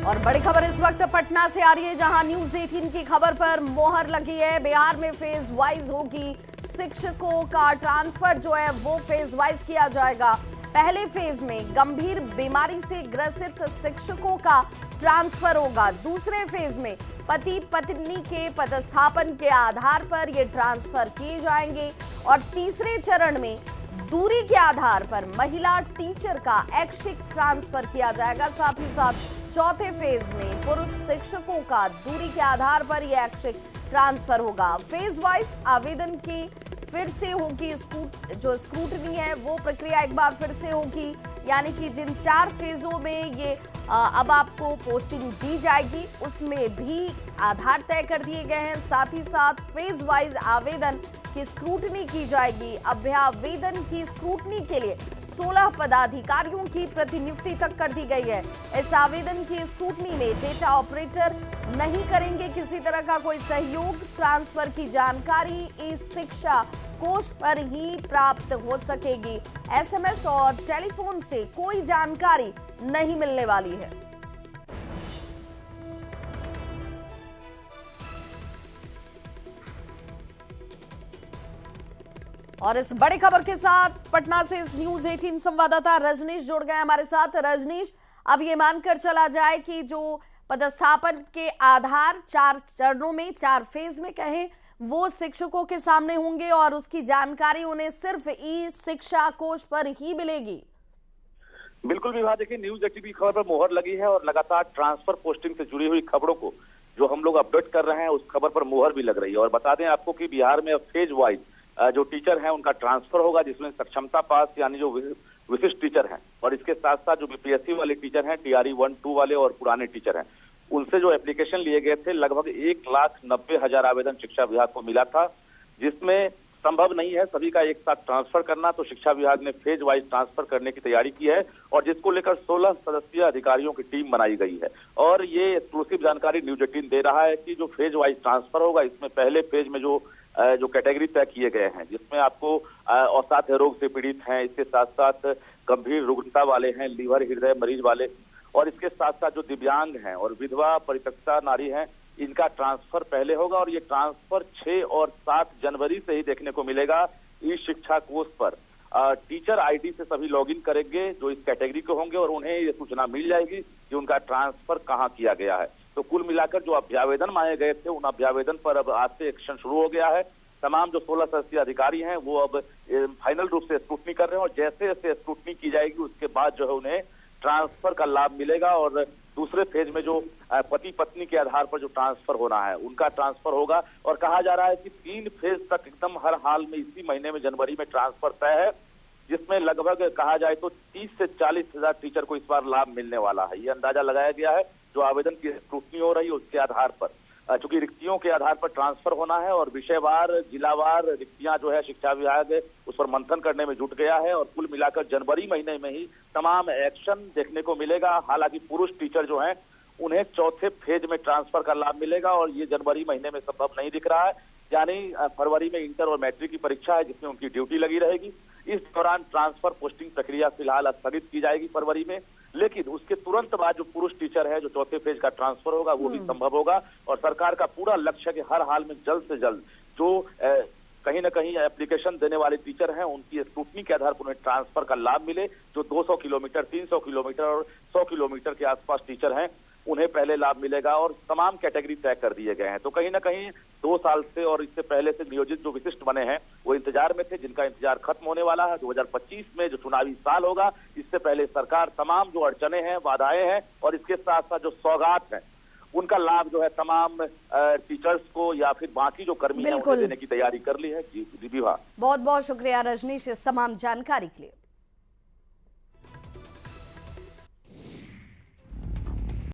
और बड़ी खबर इस वक्त पटना से आ रही है, जहां न्यूज 18 की खबर पर मोहर लगी है। बिहार में फेज वाइज होगी शिक्षकों का ट्रांसफर, जो है वो फेज वाइज किया जाएगा। पहले फेज में गंभीर बीमारी से ग्रसित शिक्षकों का ट्रांसफर होगा। दूसरे फेज में पति पत्नी के पदस्थापन के आधार पर ये ट्रांसफर किए जाएंगे और तीसरे चरण में दूरी के आधार पर महिला टीचर का ऐच्छिक ट्रांसफर किया जाएगा। साथ ही साथ चौथे फेज में पुरुष शिक्षकों का दूरी के आधार पर यह ऐच्छिक ट्रांसफर होगा। फेज वाइज आवेदन की फिर से होगी जो स्क्रूटनी है वो प्रक्रिया एक बार फिर से होगी, यानी कि जिन 4 फेजों में ये अब आपको पोस्टिंग दी जाएगी उसमें भी आधार तय कर दिए गए हैं। साथ ही साथ फेज वाइज आवेदन की स्क्रूटनी की जाएगी। अभ्यावेदन की स्क्रूटनी के लिए 16 पदाधिकारियों की प्रतिनियुक्ति तक कर दी गई है। इस आवेदन की स्क्रूटनी में डेटा ऑपरेटर नहीं करेंगे किसी तरह का कोई सहयोग। ट्रांसफर की जानकारी इस शिक्षा कोष पर ही प्राप्त हो सकेगी। एसएमएस और टेलीफोन से कोई जानकारी नहीं मिलने वाली है। और इस बड़ी खबर के साथ पटना से इस न्यूज 18 संवाददाता रजनीश जुड़ गए हमारे साथ। रजनीश, अब ये मानकर चला जाए कि जो पदस्थापन के आधार 4 चरणों में 4 फेज में कहें वो शिक्षकों के सामने होंगे और उसकी जानकारी उन्हें सिर्फ ई शिक्षा कोष पर ही मिलेगी। बिल्कुल विभा, देखिए न्यूज 18 की खबर पर मोहर लगी है और लगातार ट्रांसफर पोस्टिंग से जुड़ी हुई खबरों को जो हम लोग अपडेट कर रहे हैं उस खबर पर मोहर भी लग रही है। और बता दें आपको कि बिहार में अब फेज वाइज जो टीचर हैं उनका ट्रांसफर होगा, जिसमें सक्षमता पास यानी जो विशिष्ट टीचर हैं और इसके साथ साथ जो बीपीएससी वाले टीचर हैं, टीआरई 1, 2 वाले और पुराने टीचर हैं, उनसे जो एप्लीकेशन लिए गए थे लगभग 1,90,000 आवेदन शिक्षा विभाग को मिला था, जिसमें संभव नहीं है सभी का एक साथ ट्रांसफर करना। तो शिक्षा विभाग ने फेज वाइज ट्रांसफर करने की तैयारी की है और जिसको लेकर 16 सदस्यीय अधिकारियों की टीम बनाई गई है। और ये एक्सक्लूसिव जानकारी न्यूज 18 दे रहा है कि जो फेज वाइज ट्रांसफर होगा इसमें पहले फेज में जो कैटेगरी तय किए गए हैं, जिसमें आपको अवसाद रोग से पीड़ित हैं, इसके साथ साथ गंभीर रुग्णता वाले हैं, लीवर हृदय मरीज वाले, और इसके साथ साथ जो दिव्यांग हैं और विधवा परित्यक्ता नारी हैं, इनका ट्रांसफर पहले होगा। और ये ट्रांसफर 6 और 7 जनवरी से ही देखने को मिलेगा ई शिक्षा कोष पर। टीचर आईडी से सभी लॉगिन करेंगे जो इस कैटेगरी के होंगे और उन्हें ये सूचना मिल जाएगी कि उनका ट्रांसफर कहाँ किया गया है। तो कुल मिलाकर जो अभ्यावेदन मांगे गए थे उन अभ्यावेदन पर अब आज से एक्शन शुरू हो गया है। तमाम जो 16 सदस्यीय अधिकारी हैं वो अब फाइनल रूप से स्क्रूटनी कर रहे हैं और जैसे जैसे स्क्रूटनी की जाएगी उसके बाद जो है उन्हें ट्रांसफर का लाभ मिलेगा। और दूसरे फेज में जो पति पत्नी के आधार पर जो ट्रांसफर होना है उनका ट्रांसफर होगा। और कहा जा रहा है कि 3 फेज तक एकदम हर हाल में इसी महीने में जनवरी में ट्रांसफर तय है, जिसमें लगभग कहा जाए तो 30 से 40 हजार टीचर को इस बार लाभ मिलने वाला है। ये अंदाजा लगाया गया है जो आवेदन की स्क्रूटनी हो रही है उसके आधार पर, चूंकि रिक्तियों के आधार पर ट्रांसफर होना है और विषयवार जिलावार रिक्तियां जो है शिक्षा विभाग उस पर मंथन करने में जुट गया है। और कुल मिलाकर जनवरी महीने में ही तमाम एक्शन देखने को मिलेगा। हालांकि पुरुष टीचर जो हैं उन्हें चौथे फेज में ट्रांसफर का लाभ मिलेगा और ये जनवरी महीने में संभव नहीं दिख रहा है, यानी फरवरी में इंटर और मैट्रिक की परीक्षा है जिसमें उनकी ड्यूटी लगी रहेगी। इस दौरान ट्रांसफर पोस्टिंग प्रक्रिया फिलहाल स्थगित की जाएगी फरवरी में, लेकिन उसके तुरंत बाद जो पुरुष टीचर है जो चौथे फेज का ट्रांसफर होगा वो भी संभव होगा। और सरकार का पूरा लक्ष्य है कि हर हाल में जल्द से जल्द जो कहीं ना कहीं एप्लीकेशन देने वाले टीचर हैं उनकी स्क्रूटनी के आधार पर उन्हें ट्रांसफर का लाभ मिले। जो 200 किलोमीटर 300 किलोमीटर और 100 किलोमीटर के आसपास टीचर हैं उन्हें पहले लाभ मिलेगा और तमाम कैटेगरी तय कर दिए गए हैं। तो कहीं ना कहीं 2 साल से और इससे पहले से नियोजित जो विशिष्ट बने हैं वो इंतजार में थे, जिनका इंतजार खत्म होने वाला है। 2025 में जो चुनावी साल होगा इससे पहले सरकार तमाम जो अड़चने हैं, बाधाएं हैं और इसके साथ साथ जो सौगात हैं उनका लाभ जो है तमाम टीचर्स को या फिर बाकी जो कर्मी हैं उन्हें देने की तैयारी कर ली है। जी विभा, बहुत बहुत शुक्रिया रजनीश इस तमाम जानकारी के लिए।